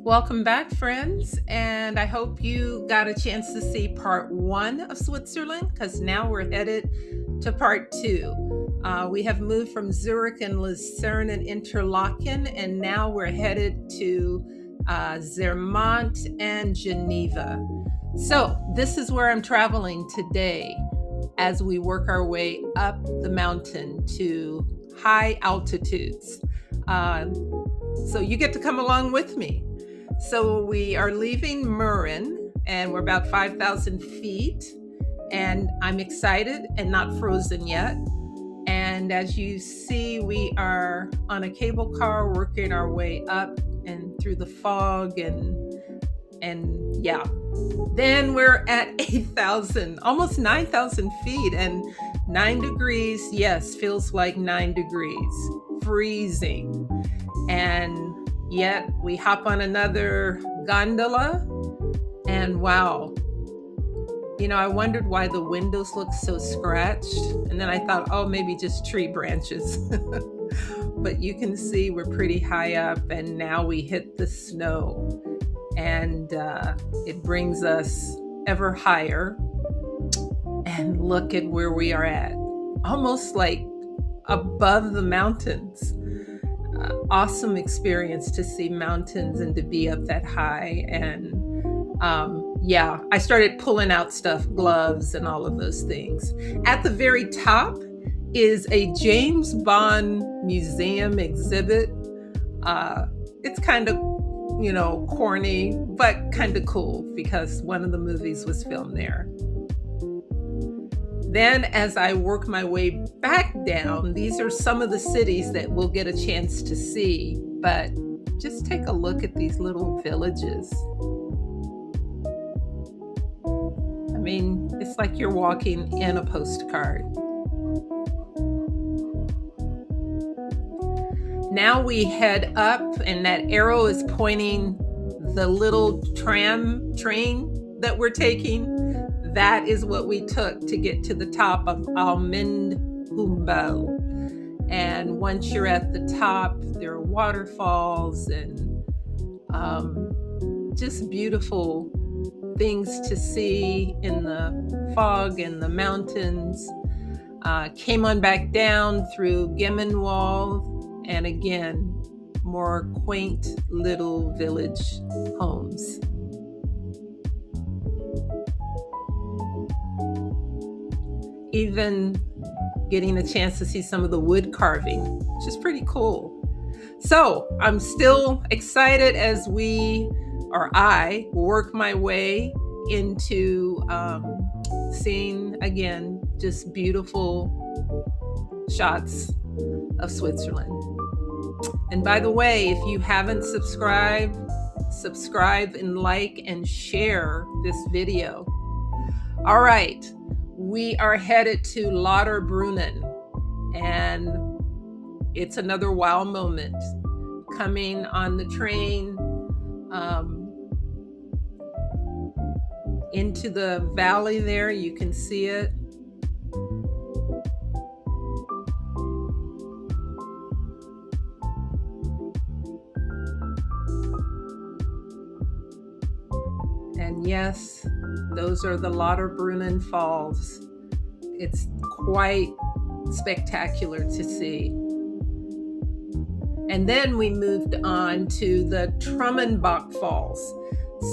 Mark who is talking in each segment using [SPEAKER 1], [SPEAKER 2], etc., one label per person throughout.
[SPEAKER 1] Welcome back, friends, and I hope you got a chance to see part one of Switzerland because now we're headed to part two. We have moved from Zurich and Lucerne and Interlaken, and now we're headed to Zermatt and Geneva. So, this is where I'm traveling today as we work our way up the mountain to high altitudes. So, you get to come along with me. So we are leaving Murren and we're about 5,000 feet, and I'm excited and not frozen yet. And as you see, we are on a cable car working our way up and through the fog and yeah. Then we're at 8,000, almost 9,000 feet and 9 degrees. Yes, feels like 9 degrees, freezing. And yet we hop on another gondola and wow, I wondered why the windows look so scratched. And then I thought, oh, maybe just tree branches. But you can see we're pretty high up and now we hit the snow and it brings us ever higher. And look at where we are at, almost like above the mountains. Awesome experience to see mountains and to be up that high. And I started pulling out stuff, gloves and all of those things. At the very top is a James Bond museum exhibit. It's kind of, corny, but kind of cool because one of the movies was filmed there. Then as I work my way back down, these are some of the cities that we'll get a chance to see, but just take a look at these little villages. I mean, it's like you're walking in a postcard. Now we head up and that arrow is pointing the little train that we're taking. That is what we took to get to the top of Almend Humbel. And once you're at the top, there are waterfalls and just beautiful things to see in the fog and the mountains. Came on back down through Gimmelwald, and again, more quaint little village homes. Even getting a chance to see some of the wood carving, which is pretty cool. So I'm still excited as I work my way into seeing again just beautiful shots of Switzerland. And by the way, if you haven't subscribe and like and share this video. All right. We are headed to Lauterbrunnen, and it's another wow moment. Coming on the train into the valley there, you can see it. And yes, those are the Lauterbrunnen Falls. It's quite spectacular to see. And then we moved on to the Trummelbach Falls.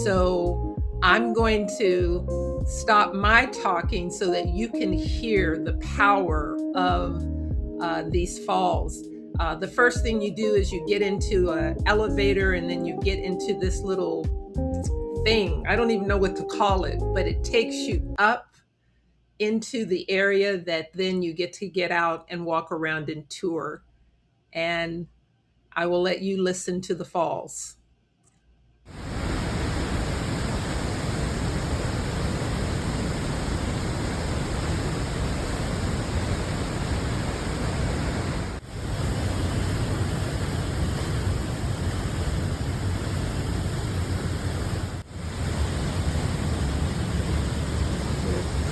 [SPEAKER 1] So I'm going to stop my talking so that you can hear the power of these falls. The first thing you do is you get into an elevator and then you get into this little thing. I don't even know what to call it, but it takes you up into the area that then you get to get out and walk around and tour. And I will let you listen to the falls.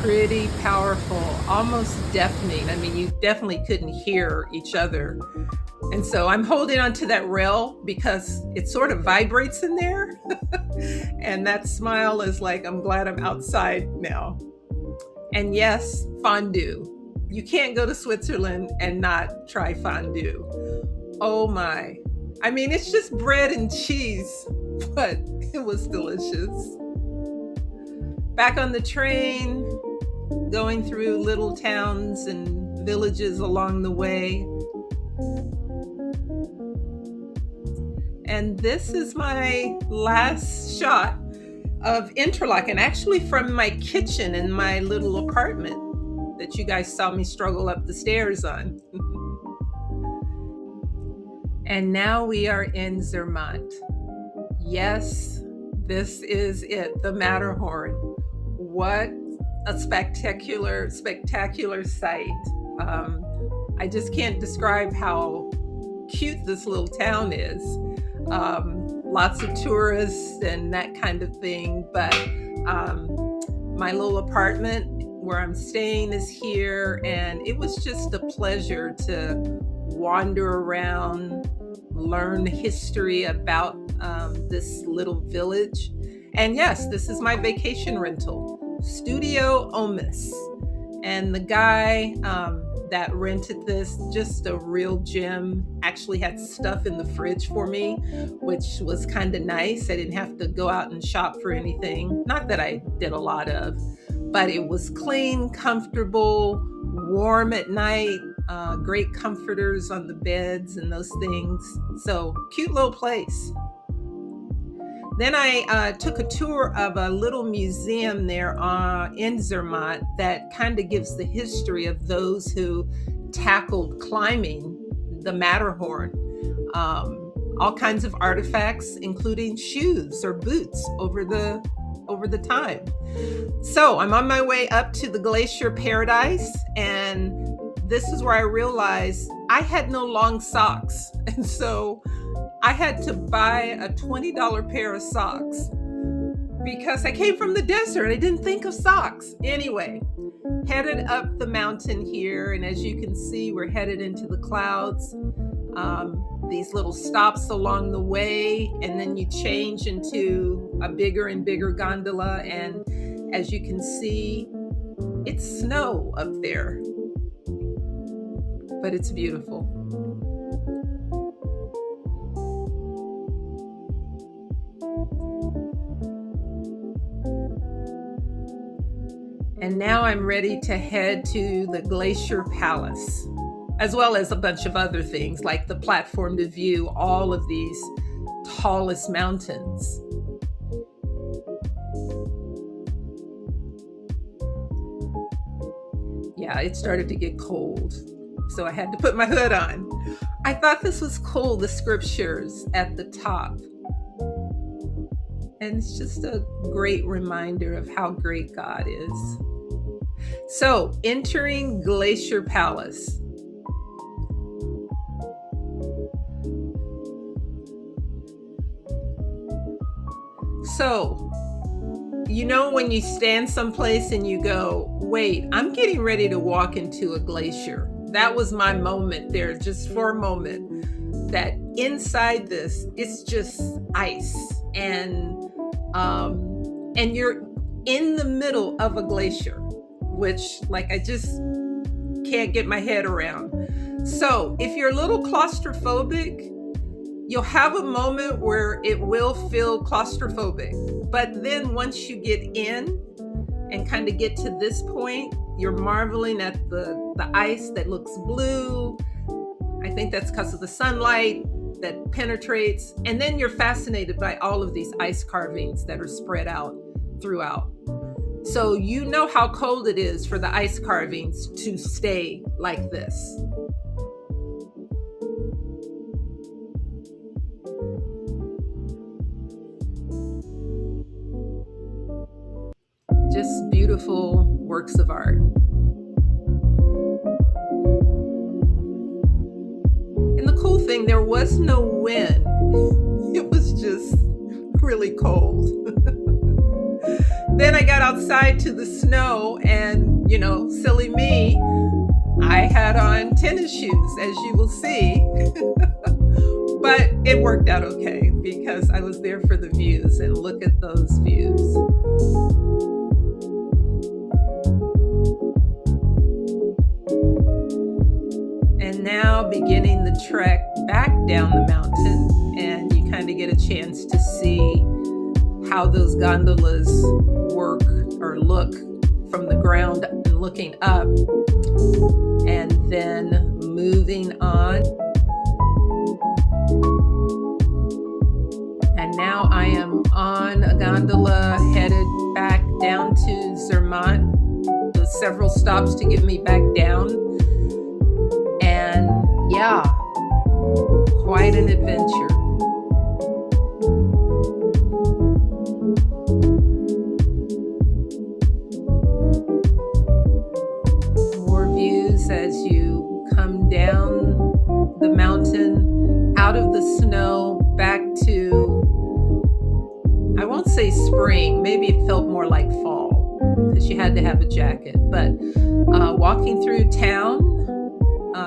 [SPEAKER 1] pretty powerful, almost deafening. I mean, you definitely couldn't hear each other. And so I'm holding onto that rail because it sort of vibrates in there. And that smile is like, I'm glad I'm outside now. And yes, fondue. You can't go to Switzerland and not try fondue. Oh my. I mean, it's just bread and cheese, but it was delicious. Back on the train, going through little towns and villages along the way. And this is my last shot of Interlaken, actually from my kitchen in my little apartment that you guys saw me struggle up the stairs on. And now we are in Zermatt. Yes, this is it, the Matterhorn. What a spectacular sight. I just can't describe how cute this little town is. Lots of tourists and that kind of thing, but my little apartment where I'm staying is here, and it was just a pleasure to wander around, learn history about this little village. And yes, this is my vacation rental, Studio Omis. And the guy that rented this, just a real gem, actually had stuff in the fridge for me, which was kind of nice. I didn't have to go out and shop for anything. Not that I did a lot of, but it was clean, comfortable, warm at night, great comforters on the beds and those things. So cute little place. Then I took a tour of a little museum there in Zermatt that kind of gives the history of those who tackled climbing the Matterhorn. All kinds of artifacts, including shoes or boots over the time. So I'm on my way up to the Glacier Paradise, and this is where I realized I had no long socks. And so I had to buy a $20 pair of socks because I came from the desert. I didn't think of socks. Anyway, headed up the mountain here. And as you can see, we're headed into the clouds. These little stops along the way, and then you change into a bigger and bigger gondola. And as you can see, it's snow up there, but it's beautiful. And now I'm ready to head to the Glacier Palace, as well as a bunch of other things like the platform to view all of these tallest mountains. Yeah, it started to get cold, so I had to put my hood on. I thought this was cool, the scriptures at the top. And it's just a great reminder of how great God is. So, entering Glacier Palace. So, you know when you stand someplace and you go, wait, I'm getting ready to walk into a glacier. That was my moment there, just for a moment, that inside this, it's just ice. And you're in the middle of a glacier, which like I just can't get my head around. So if you're a little claustrophobic, you'll have a moment where it will feel claustrophobic. But then once you get in and kind of get to this point, you're marveling at the ice that looks blue. I think that's because of the sunlight that penetrates. And then you're fascinated by all of these ice carvings that are spread out throughout. So you know how cold it is for the ice carvings to stay like this. Just beautiful works of art. And the cool thing, there was no wind. It was just really cold. Then I got outside to the snow, and silly me, I had on tennis shoes, as you will see. But it worked out okay because I was there for the views, and look at those views. And now beginning the trek back down the mountain, and you kind of get a chance to see how those gondolas work or look from the ground and looking up, and then moving on. And now I am on a gondola headed back down to Zermatt. There's several stops to get me back down. And yeah, quite an adventure. More views as you come down the mountain, out of the snow, back to, I won't say spring, maybe it felt more like fall because you had to have a jacket. But walking through town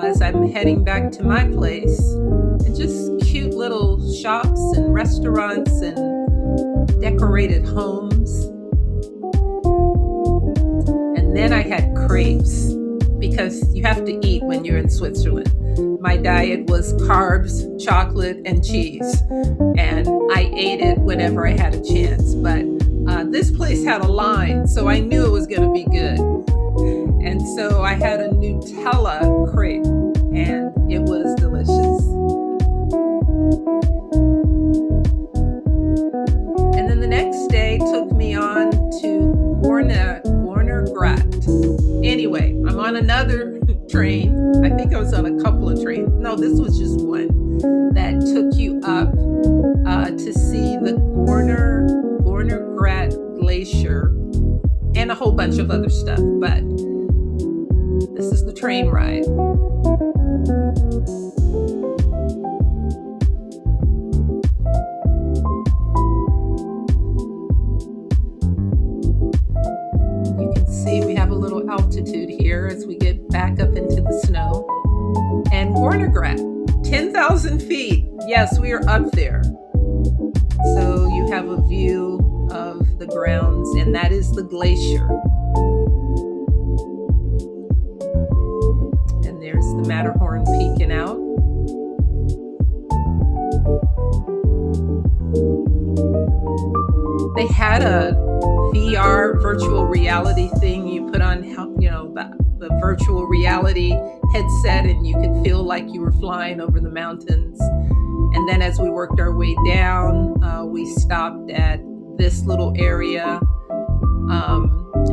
[SPEAKER 1] as I'm heading back to my place, and just cute little shops and restaurants and decorated homes. And then I had crepes because you have to eat when you're in Switzerland. My diet was carbs, chocolate, and cheese, and I ate it whenever I had a chance. But this place had a line, so I knew it was going to be good. And so I had a Nutella crepe, and it was delicious. And then the next day took me on to Gornergrat. Anyway, I'm on another train. I think I was on a couple of trains. No, this was just one that took you up to see the Gornergrat Glacier and a whole bunch of other stuff. But this is the train ride. You can see we have a little altitude here as we get back up into the snow. And Gornergrat, 10,000 feet. Yes, we are up there. So you have a view of the grounds, and that is the glacier. And there's the Matterhorn peeking out. They had a VR virtual reality thing you put on, the virtual reality headset, and you could feel like you were flying over the mountains. And then as we worked our way down, we stopped at this little area.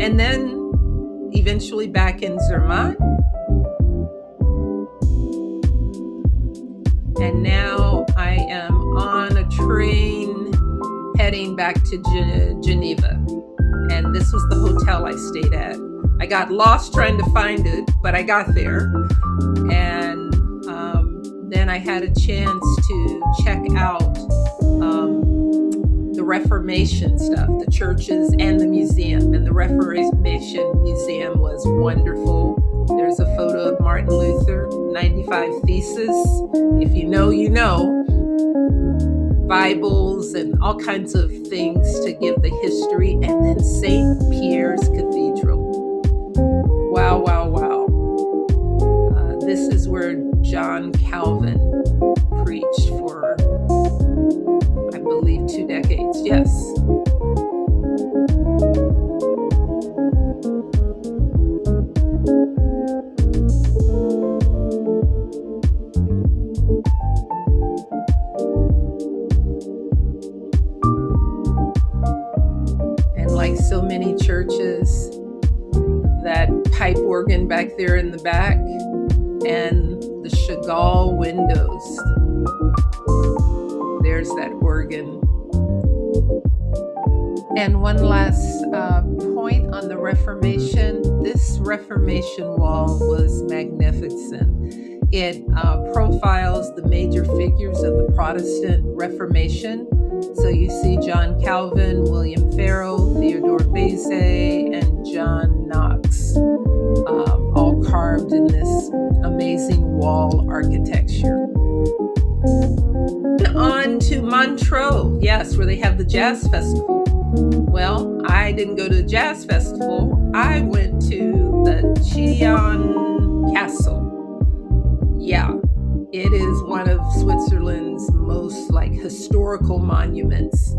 [SPEAKER 1] And then eventually back in Zermatt. And now I am on a train heading back to Geneva. And this was the hotel I stayed at. I got lost trying to find it, but I got there. And then I had a chance to check out the Reformation stuff, the churches and the museum. And the Reformation Museum was wonderful. There's a photo of Martin Luther, 95 Theses. If you know, you know. Bibles and all kinds of things to give the history. And then St. Pierre's Cathedral. Wow, wow, wow. This is where John Calvin preached for, I believe, 2 decades. Yes. And like so many churches, that pipe organ back there in the back, and the Chagall windows. There's that organ. And one last point on the Reformation. This Reformation wall was magnificent. It profiles the major figures of the Protestant Reformation, So you see John Calvin, William Farel, Theodore Beze, and John Knox, all carved in this amazing wall architecture. On to Montreux, yes, where they have the jazz festival. Well, I didn't go to the jazz festival. I went to the Chillon Castle. Yeah, it is one of Switzerland's most historical monuments.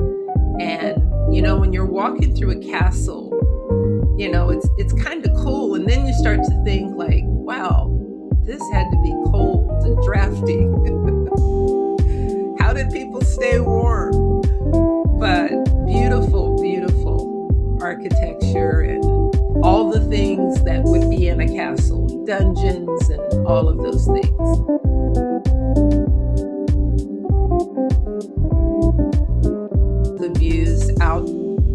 [SPEAKER 1] And when you're walking through a castle, it's kind of cool. And then you start to think wow, this had to be cold and drafty. How did people stay warm? But beautiful, beautiful architecture and all the things that would be in a castle, dungeons and all of those things. The views out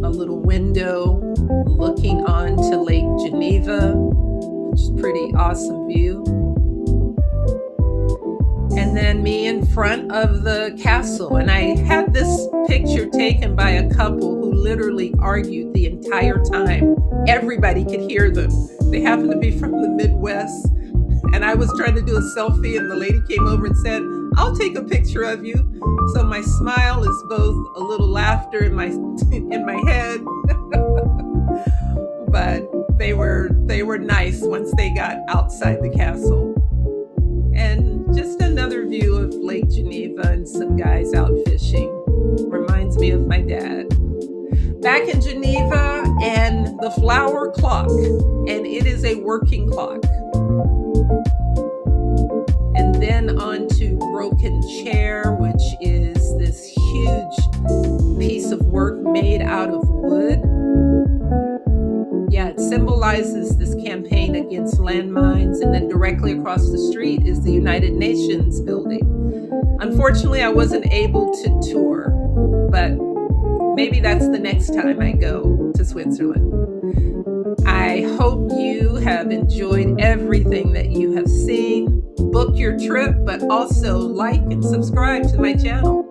[SPEAKER 1] a little window looking on to Lake Geneva, which is a pretty awesome view. And then me in front of the castle. And I had this picture taken by a couple who literally argued the entire time. Everybody could hear them. They happened to be from the Midwest. And I was trying to do a selfie and the lady came over and said, "I'll take a picture of you." So my smile is both a little laughter in my head. But they were nice once they got outside the castle. And just another view of Lake Geneva and some guys out fishing. Reminds me of my dad. Back in Geneva and the flower clock, and it is a working clock. And then on to Broken Chair, which is this huge piece of work made out of wood. Yeah, it symbolizes this campaign against landmines, and then directly across the street is the United Nations building. Unfortunately, I wasn't able to tour, but maybe that's the next time I go to Switzerland. I hope you have enjoyed everything that you have seen. Book your trip, but also like and subscribe to my channel.